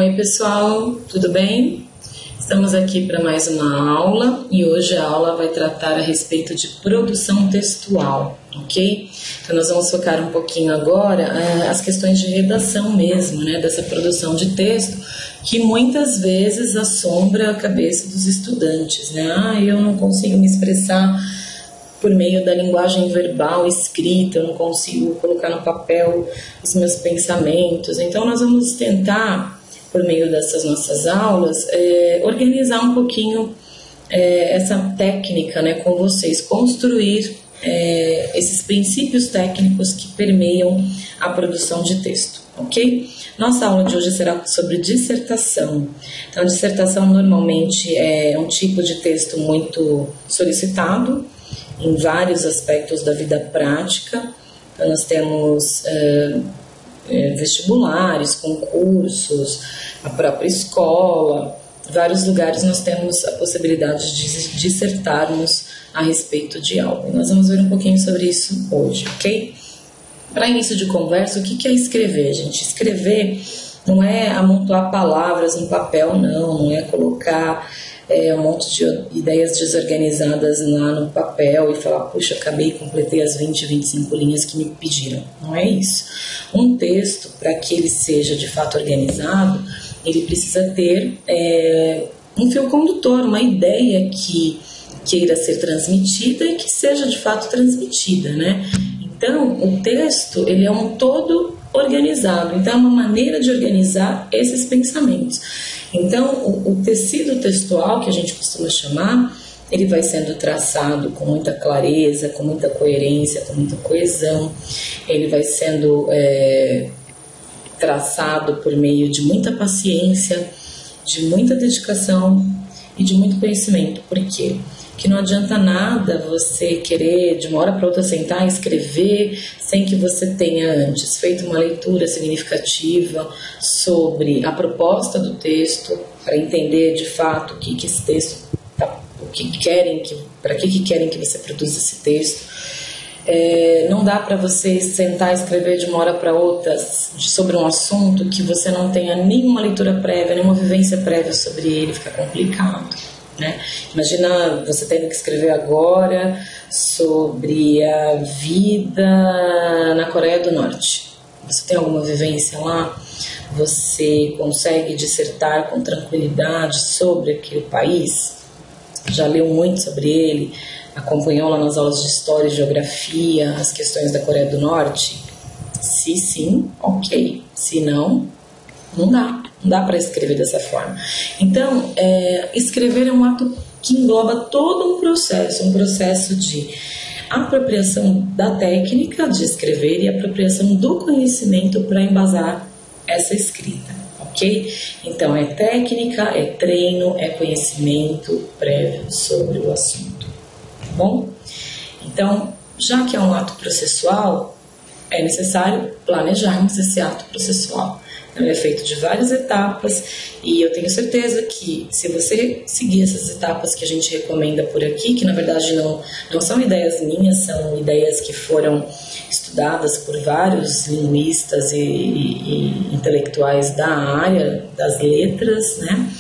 Oi pessoal, tudo bem? Estamos aqui para mais uma aula e hoje a aula vai tratar a respeito de produção textual, ok? Então nós vamos focar um pouquinho agora as questões de redação mesmo, né, dessa produção de texto que muitas vezes assombra a cabeça dos estudantes, né? Eu não consigo me expressar por meio da linguagem verbal escrita, eu não consigo colocar no papel os meus pensamentos. Então nós vamos tentar, por meio dessas nossas aulas, organizar um pouquinho essa técnica, né, com vocês, construir esses princípios técnicos que permeiam a produção de texto, ok? Nossa aula de hoje será sobre dissertação. Então, dissertação normalmente é um tipo de texto muito solicitado em vários aspectos da vida prática. Então, nós temos vestibulares, concursos, a própria escola, vários lugares nós temos a possibilidade de dissertarmos a respeito de algo. E nós vamos ver um pouquinho sobre isso hoje, ok? Para início de conversa, o que é escrever, gente? Escrever não é amontoar palavras no papel, não é colocar um monte de ideias desorganizadas lá no papel e falar, puxa, acabei e completei as 20, 25 linhas que me pediram. Não é isso. Um texto, para que ele seja de fato organizado, ele precisa ter um fio condutor, uma ideia que queira ser transmitida e que seja de fato transmitida, né? Então, o texto, ele é um todo organizado, então é uma maneira de organizar esses pensamentos. Então, o tecido textual, que a gente costuma chamar, ele vai sendo traçado com muita clareza, com muita coerência, com muita coesão, ele vai sendo traçado por meio de muita paciência, de muita dedicação e de muito conhecimento. Por quê? Que não adianta nada você querer de uma hora para outra sentar e escrever sem que você tenha antes feito uma leitura significativa sobre a proposta do texto, para entender de fato o que esse texto para que querem que você produza esse texto. Não dá para você sentar e escrever de uma hora para outra sobre um assunto que você não tenha nenhuma leitura prévia, nenhuma vivência prévia sobre ele, fica complicado. Né? Imagina você tendo que escrever agora sobre a vida na Coreia do Norte. Você tem alguma vivência lá? Você consegue dissertar com tranquilidade sobre aquele país? Já leu muito sobre ele? Acompanhou lá nas aulas de História e Geografia as questões da Coreia do Norte? Se sim, ok. Se não, não dá. Não dá para escrever dessa forma. Então, escrever é um ato que engloba todo um processo de apropriação da técnica de escrever e apropriação do conhecimento para embasar essa escrita, ok? Então, é técnica, é treino, é conhecimento prévio sobre o assunto, tá bom? Então, já que é um ato processual, é necessário planejarmos esse ato processual. Ele é feito de várias etapas e eu tenho certeza que se você seguir essas etapas que a gente recomenda por aqui, que na verdade não são ideias minhas, são ideias que foram estudadas por vários linguistas e intelectuais da área das letras, né?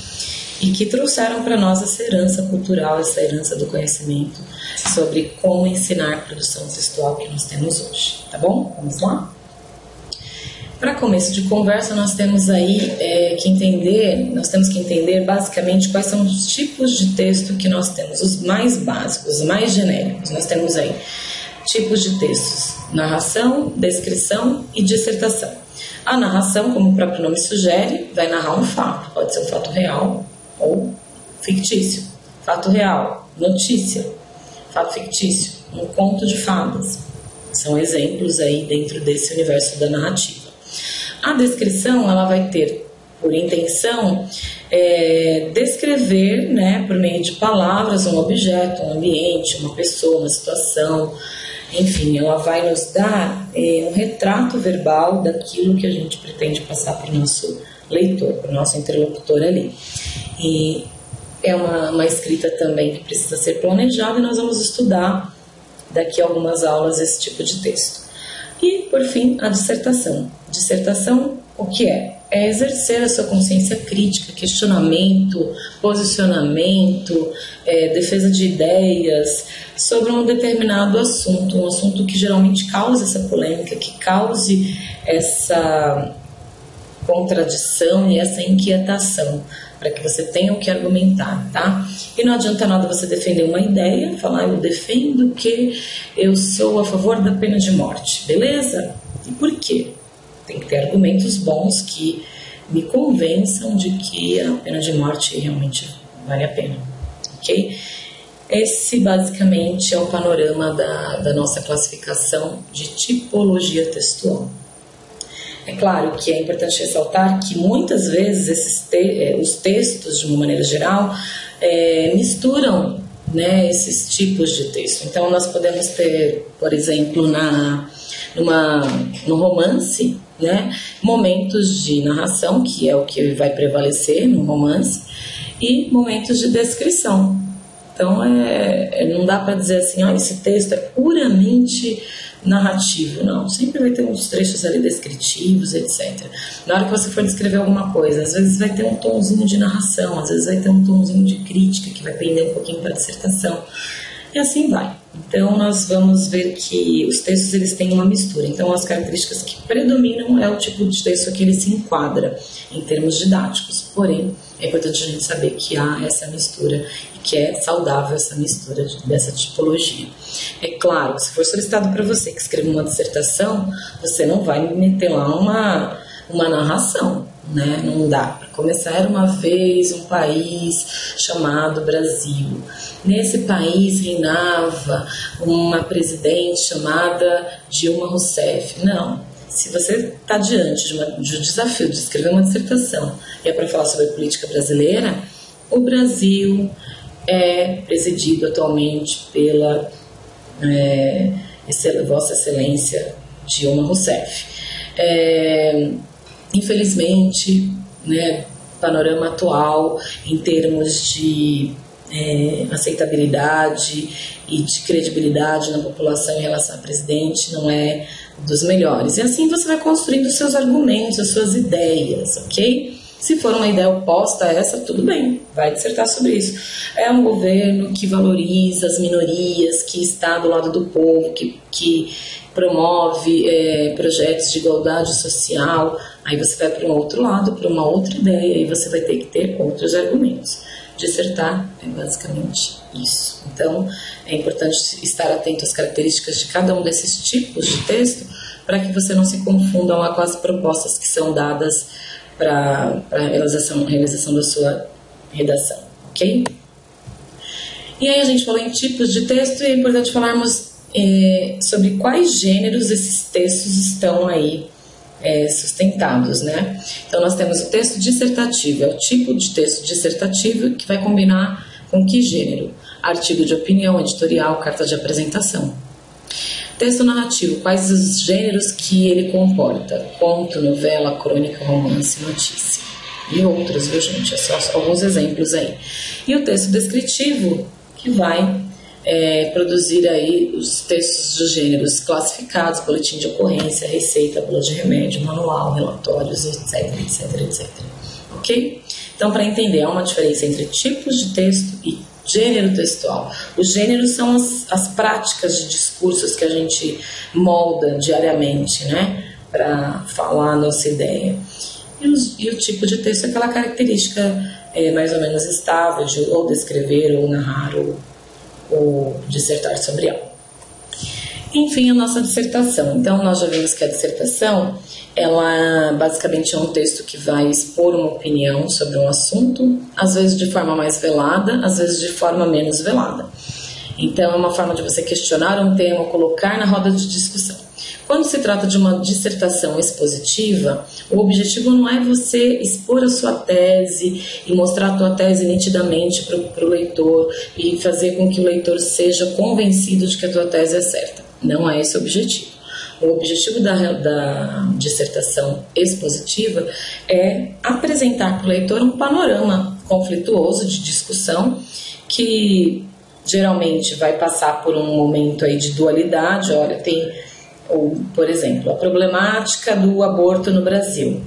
E que trouxeram para nós essa herança cultural, essa herança do conhecimento sobre como ensinar produção textual que nós temos hoje, tá bom? Vamos lá? Para começo de conversa, nós temos aí que entender basicamente quais são os tipos de texto que nós temos, os mais básicos, os mais genéricos. Nós temos aí tipos de textos: narração, descrição e dissertação. A narração, como o próprio nome sugere, vai narrar um fato, pode ser um fato real ou fictício. Fato real, notícia. Fato fictício, um conto de fadas. São exemplos aí dentro desse universo da narrativa. A descrição, ela vai ter por intenção descrever, né, por meio de palavras, um objeto, um ambiente, uma pessoa, uma situação, enfim, ela vai nos dar um retrato verbal daquilo que a gente pretende passar para o nosso leitor, para o nosso interlocutor ali. E é uma escrita também que precisa ser planejada e nós vamos estudar daqui a algumas aulas esse tipo de texto. E, por fim, a dissertação. Dissertação, o que é? é exercer a sua consciência crítica, questionamento, posicionamento, defesa de ideias sobre um determinado assunto, um assunto que geralmente causa essa polêmica, que cause essa contradição e essa inquietação, para que você tenha o que argumentar, tá? E não adianta nada você defender uma ideia, falar eu defendo que eu sou a favor da pena de morte, beleza? E por quê? Tem que ter argumentos bons que me convençam de que a pena de morte realmente vale a pena, ok? Esse basicamente é o panorama da nossa classificação de tipologia textual. É claro que é importante ressaltar que muitas vezes os textos, de uma maneira geral, misturam, né, esses tipos de texto. Então, nós podemos ter, por exemplo, no romance, né, momentos de narração, que é o que vai prevalecer no romance, e momentos de descrição. Então, não dá para dizer assim, esse texto é puramente narrativo, não. Sempre vai ter uns trechos ali descritivos, etc. Na hora que você for descrever alguma coisa, às vezes vai ter um tomzinho de narração, às vezes vai ter um tomzinho de crítica, que vai pender um pouquinho para a dissertação. E assim vai. Então, nós vamos ver que os textos eles têm uma mistura. Então, as características que predominam é o tipo de texto que ele se enquadra em termos didáticos. Porém, é importante a gente saber que há essa mistura e que é saudável essa mistura dessa tipologia. É claro, se for solicitado para você que escreva uma dissertação, você não vai meter lá uma narração, né? Não dá. Para começar, era uma vez um país chamado Brasil. Nesse país reinava uma presidente chamada Dilma Rousseff. Não. Se você está diante de um desafio de escrever uma dissertação e é para falar sobre a política brasileira, o Brasil é presidido atualmente pela Vossa Excelência Dilma Rousseff. Infelizmente, né, panorama atual em termos de aceitabilidade e de credibilidade na população em relação a presidente não é dos melhores. E assim você vai construindo os seus argumentos, as suas ideias, ok? Se for uma ideia oposta a essa, tudo bem, vai dissertar sobre isso. É um governo que valoriza as minorias, que está do lado do povo, que promove projetos de igualdade social. Aí você vai para um outro lado, para uma outra ideia, e você vai ter que ter outros argumentos. Dissertar é basicamente isso. Então, é importante estar atento às características de cada um desses tipos de texto para que você não se confunda com as propostas que são dadas para a realização da sua redação, ok? E aí a gente falou em tipos de texto e é importante falarmos sobre quais gêneros esses textos estão aí sustentados, né? Então nós temos o texto dissertativo, é o tipo de texto dissertativo que vai combinar com que gênero? Artigo de opinião, editorial, carta de apresentação. Texto narrativo, quais os gêneros que ele comporta? Conto, novela, crônica, romance, notícia. E outros, viu gente? É só alguns exemplos aí. E o texto descritivo, que vai produzir aí os textos dos gêneros classificados, boletim de ocorrência, receita, bula de remédio, manual, relatórios, etc, etc, etc. Ok? Então, para entender, há uma diferença entre tipos de texto e gênero textual. Os gêneros são as práticas de discursos que a gente molda diariamente, né, para falar a nossa ideia. E o tipo de texto é aquela característica mais ou menos estável de ou descrever, ou narrar, ou dissertar sobre algo. Enfim, a nossa dissertação. Então, nós já vimos que a dissertação, ela basicamente é um texto que vai expor uma opinião sobre um assunto, às vezes de forma mais velada, às vezes de forma menos velada. Então, é uma forma de você questionar um tema, colocar na roda de discussão. Quando se trata de uma dissertação expositiva, o objetivo não é você expor a sua tese e mostrar a tua tese nitidamente para o leitor e fazer com que o leitor seja convencido de que a tua tese é certa. Não é esse o objetivo. O objetivo da dissertação expositiva é apresentar para o leitor um panorama conflituoso de discussão que geralmente vai passar por um momento aí de dualidade. Olha, tem, por exemplo, a problemática do aborto no Brasil.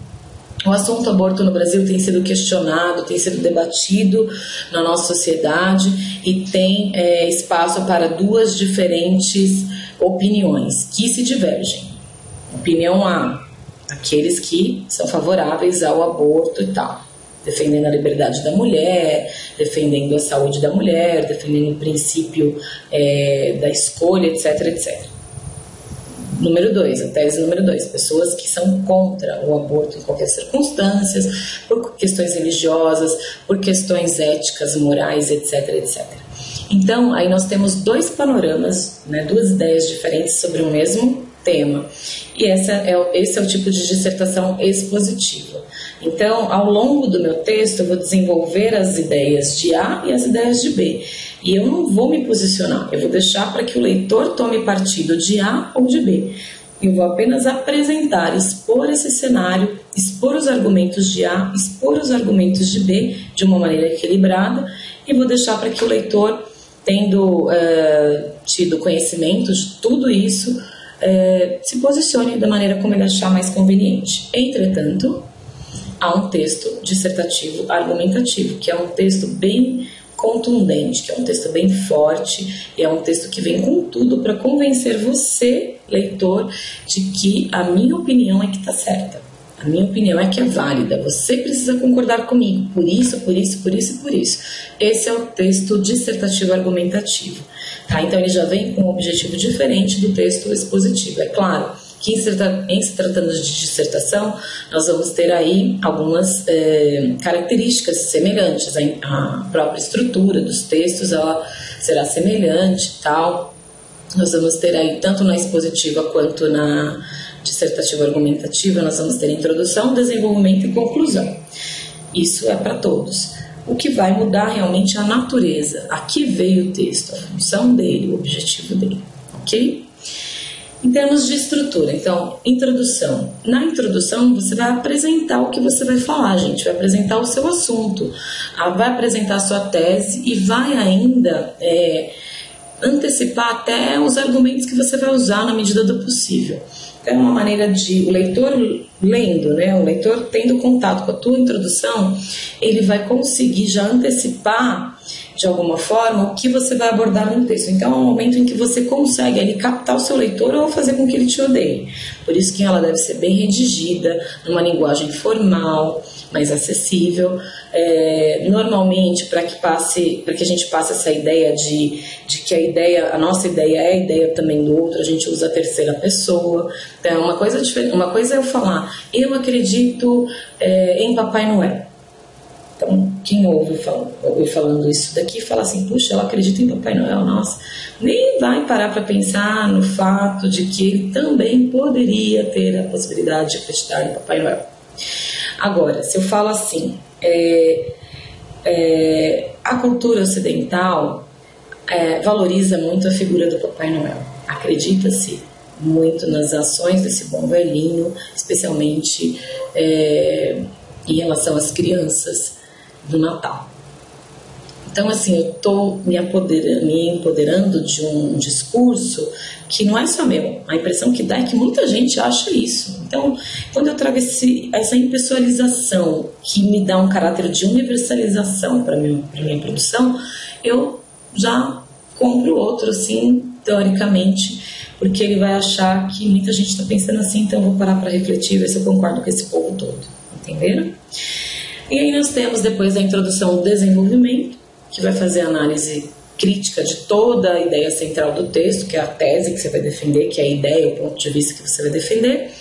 O assunto aborto no Brasil tem sido questionado, tem sido debatido na nossa sociedade e tem espaço para duas diferentes opiniões que se divergem. Opinião A, aqueles que são favoráveis ao aborto e tal, defendendo a liberdade da mulher, defendendo a saúde da mulher, defendendo o princípio da escolha, etc, etc. Número 2, a tese número 2, pessoas que são contra o aborto em qualquer circunstância, por questões religiosas, por questões éticas, morais, etc, etc. Então, aí nós temos dois panoramas, né, duas ideias diferentes sobre o mesmo tema. E esse é o tipo de dissertação expositiva. Então, ao longo do meu texto, eu vou desenvolver as ideias de A e as ideias de B. E eu não vou me posicionar, eu vou deixar para que o leitor tome partido de A ou de B. Eu vou apenas apresentar, expor esse cenário, expor os argumentos de A, expor os argumentos de B de uma maneira equilibrada e vou deixar para que o leitor, tendo tido conhecimento de tudo isso, se posicione da maneira como ele achar mais conveniente. Entretanto, há um texto dissertativo argumentativo, que é um texto bem contundente, que é um texto bem forte e é um texto que vem com tudo para convencer você, leitor, de que a minha opinião é que está certa, a minha opinião é que é válida, você precisa concordar comigo, por isso, por isso, por isso e por isso. Esse é o texto dissertativo argumentativo, tá? Então ele já vem com um objetivo diferente do texto expositivo. É claro que em se tratando de dissertação, nós vamos ter aí algumas características semelhantes. A própria estrutura dos textos ela será semelhante e tal. Nós vamos ter aí, tanto na expositiva quanto na dissertativa argumentativa, nós vamos ter introdução, desenvolvimento e conclusão. Isso é para todos. O que vai mudar realmente é a natureza. Aqui veio o texto, a função dele, o objetivo dele, ok? Em termos de estrutura, então, introdução. Na introdução, você vai apresentar o que você vai falar, gente. Vai apresentar o seu assunto, vai apresentar a sua tese e vai ainda antecipar até os argumentos que você vai usar na medida do possível. Então, é uma maneira de o leitor lendo, né? O leitor tendo contato com a tua introdução, ele vai conseguir já antecipar de alguma forma o que você vai abordar no texto. Então é um momento em que você consegue ali captar o seu leitor ou fazer com que ele te odeie. Por isso que ela deve ser bem redigida, numa linguagem formal, mais acessível. Normalmente, para que a gente passe essa ideia de que a nossa ideia é a ideia também do outro, a gente usa a terceira pessoa. Então, uma coisa é eu falar, eu acredito em Papai Noel. Então, quem ouve falando isso daqui fala assim, puxa, ela acredita em Papai Noel, nossa, nem vai parar para pensar no fato de que ele também poderia ter a possibilidade de acreditar em Papai Noel. Agora, se eu falo assim, a cultura ocidental valoriza muito a figura do Papai Noel. Acredita-se muito nas ações desse bom velhinho, especialmente em relação às crianças do Natal. Então, assim, eu estou me empoderando de um discurso que não é só meu. A impressão que dá é que muita gente acha isso. Então, quando eu trago essa impessoalização que me dá um caráter de universalização para minha produção, eu já compro outro, assim, teoricamente, porque ele vai achar que muita gente está pensando assim, então eu vou parar para refletir e ver se eu concordo com esse povo todo. Entenderam? E aí nós temos depois da introdução o desenvolvimento, que vai fazer a análise crítica de toda a ideia central do texto, que é a tese que você vai defender, que é a ideia, o ponto de vista que você vai defender,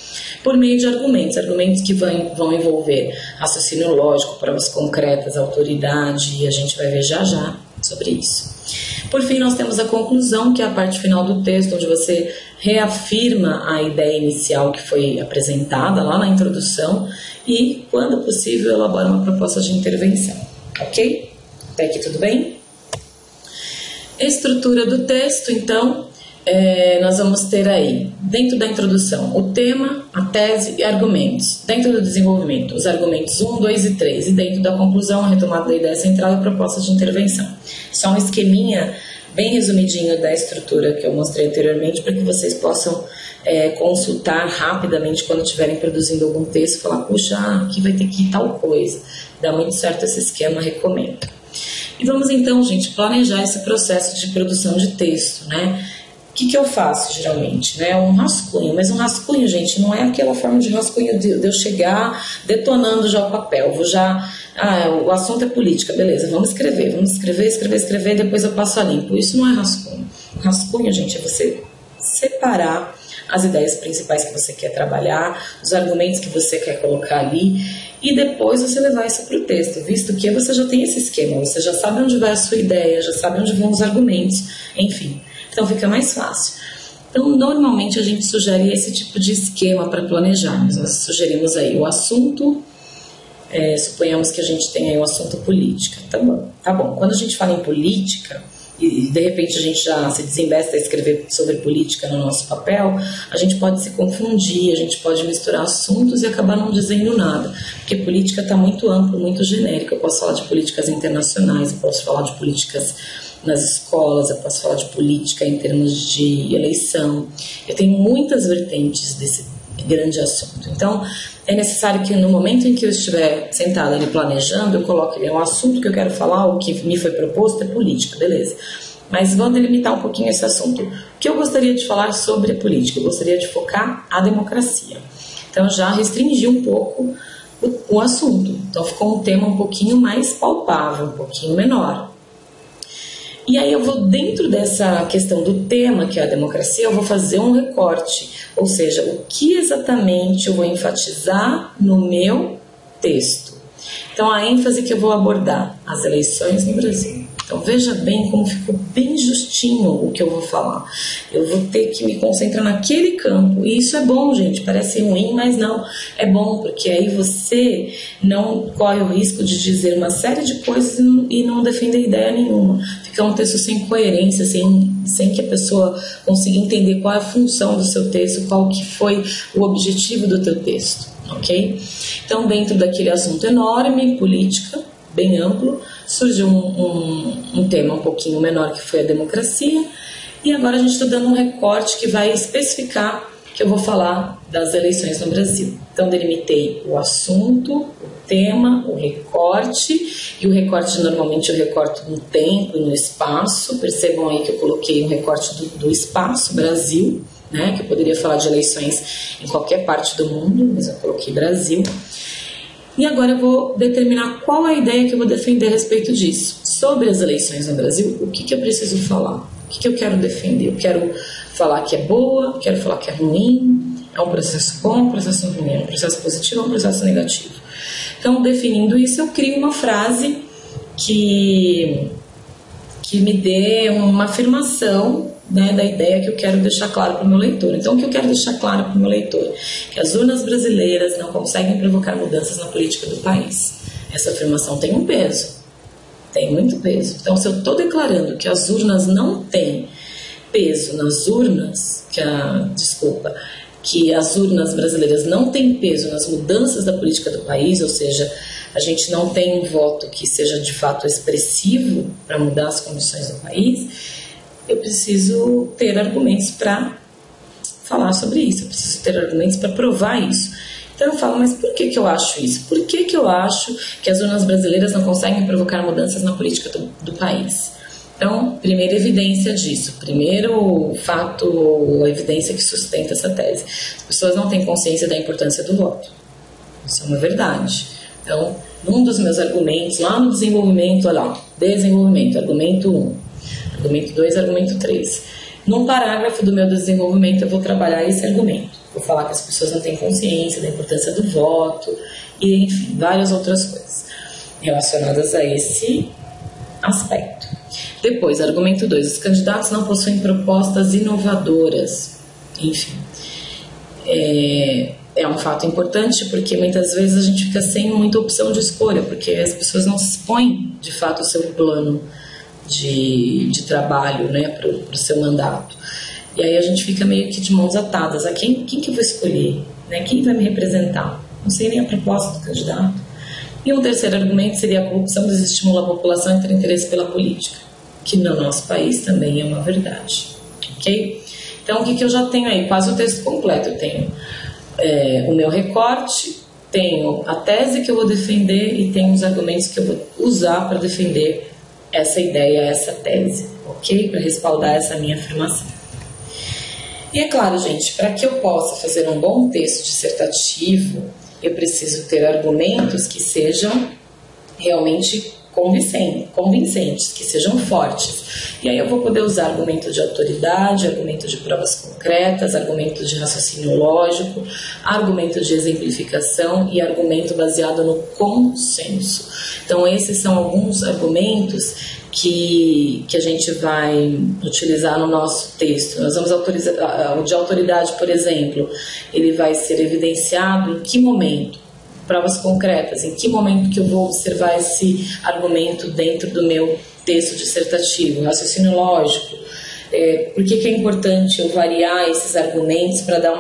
por meio de argumentos que vão envolver raciocínio lógico, provas concretas, autoridade, e a gente vai ver já sobre isso. Por fim, nós temos a conclusão, que é a parte final do texto, onde você reafirma a ideia inicial que foi apresentada lá na introdução e, quando possível, elabora uma proposta de intervenção. Ok? Até aqui tudo bem? Estrutura do texto, então, nós vamos ter aí, dentro da introdução, o tema, a tese e argumentos. Dentro do desenvolvimento, os argumentos 1, 2 e 3. E dentro da conclusão, a retomada da ideia central e a proposta de intervenção. Só um esqueminha bem resumidinho da estrutura que eu mostrei anteriormente, para que vocês possam consultar rapidamente quando estiverem produzindo algum texto, falar, puxa, aqui vai ter que ir tal coisa. Dá muito certo esse esquema, recomendo. E vamos então, gente, planejar esse processo de produção de texto, né? O que eu faço geralmente, né? Um rascunho, mas um rascunho, gente, não é aquela forma de rascunho de eu chegar detonando já o papel, vou já, o assunto é política, beleza, vamos escrever, depois eu passo a limpo. Isso não é rascunho. Rascunho, gente, é você separar as ideias principais que você quer trabalhar, os argumentos que você quer colocar ali, e depois você levar isso para o texto, visto que você já tem esse esquema, você já sabe onde vai a sua ideia, já sabe onde vão os argumentos, enfim. Então fica mais fácil. Então, normalmente a gente sugere esse tipo de esquema para planejarmos. Nós sugerimos aí o assunto, suponhamos que a gente tenha aí o assunto política. Tá bom. Quando a gente fala em política, e de repente a gente já se desembesta a escrever sobre política no nosso papel, a gente pode se confundir, a gente pode misturar assuntos e acabar não dizendo nada, porque política está muito amplo, muito genérico. Eu posso falar de políticas internacionais, eu posso falar de políticas nas escolas, eu posso falar de política em termos de eleição. Eu tenho muitas vertentes desse grande assunto. Então, é necessário que no momento em que eu estiver sentada ali planejando, eu coloque ali um assunto que eu quero falar, o que me foi proposto é política, beleza. Mas vou delimitar um pouquinho esse assunto. O que eu gostaria de falar sobre a política? Eu gostaria de focar a democracia. Então, já restringi um pouco o assunto. Então, ficou um tema um pouquinho mais palpável, um pouquinho menor. E aí eu vou, dentro dessa questão do tema, que é a democracia, eu vou fazer um recorte, ou seja, o que exatamente eu vou enfatizar no meu texto. Então, a ênfase que eu vou abordar, as eleições no Brasil. Então, veja bem como ficou bem justinho o que eu vou falar. Eu vou ter que me concentrar naquele campo. E isso é bom, gente. Parece ruim, mas não. É bom, porque aí você não corre o risco de dizer uma série de coisas e não defender ideia nenhuma. Fica um texto sem coerência, sem que a pessoa consiga entender qual é a função do seu texto, qual que foi o objetivo do teu texto, ok? Então, dentro daquele assunto enorme, política, bem amplo, surgiu um tema um pouquinho menor, que foi a democracia, e agora a gente está dando um recorte que vai especificar que eu vou falar das eleições no Brasil. Então, delimitei o assunto, o tema, o recorte, e o recorte normalmente eu recorto no tempo e no espaço. Percebam aí que eu coloquei um recorte do espaço, Brasil, né, que eu poderia falar de eleições em qualquer parte do mundo, mas eu coloquei Brasil. E agora eu vou determinar qual a ideia que eu vou defender a respeito disso. Sobre as eleições no Brasil, o que eu preciso falar? O que eu quero defender? Eu quero falar que é boa, quero falar que é ruim, é um processo bom, um processo ruim, é um processo positivo, é um processo negativo. Então, definindo isso, eu crio uma frase que me dê uma afirmação, né, da ideia que eu quero deixar claro para o meu leitor. Então, o que eu quero deixar claro para o meu leitor? Que as urnas brasileiras não conseguem provocar mudanças na política do país. Essa afirmação tem um peso, tem muito peso. Então, se eu estou declarando que as urnas não têm peso nas urnas, que as urnas brasileiras não têm peso nas mudanças da política do país, ou seja, a gente não tem um voto que seja de fato expressivo para mudar as condições do país, eu preciso ter argumentos para falar sobre isso, eu preciso ter argumentos para provar isso. Então eu falo, mas por que eu acho isso? Por que eu acho que as urnas brasileiras não conseguem provocar mudanças na política do país? Então, primeira evidência disso, primeiro fato, a evidência que sustenta essa tese. As pessoas não têm consciência da importância do voto. Isso é uma verdade. Então, um dos meus argumentos, lá no desenvolvimento, olha lá, desenvolvimento, argumento 1, argumento 2, argumento 3. Num parágrafo do meu desenvolvimento, eu vou trabalhar esse argumento. Vou falar que as pessoas não têm consciência da importância do voto, e, enfim, várias outras coisas relacionadas a esse aspecto. Depois, argumento 2, os candidatos não possuem propostas inovadoras. Enfim, é um fato importante, porque muitas vezes a gente fica sem muita opção de escolha, porque as pessoas não expõem, de fato, o seu plano de trabalho, né, para o seu mandato. E aí a gente fica meio que de mãos atadas. Quem que eu vou escolher? Né? Quem vai me representar? Não sei nem a proposta do candidato. E um terceiro argumento seria a corrupção desestimula a população a ter interesse pela política, que no nosso país também é uma verdade. Ok? Então, o que eu já tenho aí? Quase o texto completo. Eu tenho o meu recorte, tenho a tese que eu vou defender e tenho os argumentos que eu vou usar para defender essa ideia, essa tese, ok? Para respaldar essa minha afirmação. E é claro, gente, para que eu possa fazer um bom texto dissertativo, eu preciso ter argumentos que sejam realmente convincentes, que sejam fortes. E aí eu vou poder usar argumento de autoridade, argumento de provas concretas, argumento de raciocínio lógico, argumento de exemplificação e argumento baseado no consenso. Então esses são alguns argumentos que a gente vai utilizar no nosso texto. Nós vamos autorizar, o de autoridade, por exemplo, ele vai ser evidenciado em que momento? Provas concretas, em que momento que eu vou observar esse argumento dentro do meu texto dissertativo, raciocínio lógico. Por que é importante eu variar esses argumentos para dar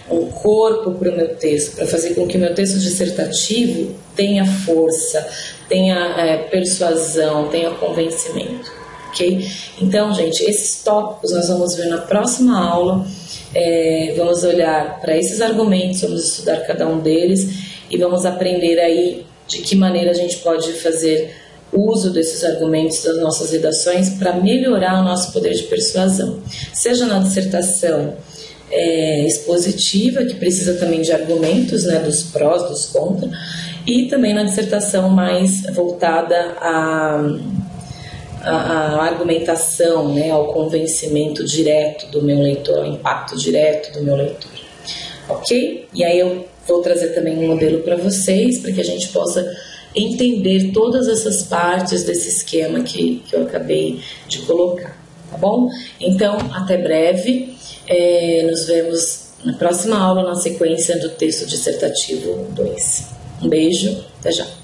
um corpo para o meu texto, para fazer com que o meu texto dissertativo tenha força, tenha persuasão, tenha convencimento, ok? Então, gente, esses tópicos nós vamos ver na próxima aula. Vamos olhar para esses argumentos, vamos estudar cada um deles e vamos aprender aí de que maneira a gente pode fazer uso desses argumentos das nossas redações para melhorar o nosso poder de persuasão, seja na dissertação expositiva, que precisa também de argumentos, né, dos prós, dos contra, e também na dissertação mais voltada a argumentação, né, ao convencimento direto do meu leitor, ao impacto direto do meu leitor, ok? E aí eu vou trazer também um modelo para vocês, para que a gente possa entender todas essas partes desse esquema que eu acabei de colocar, tá bom? Então, até breve, nos vemos na próxima aula, na sequência do texto dissertativo 2. Um beijo, até já!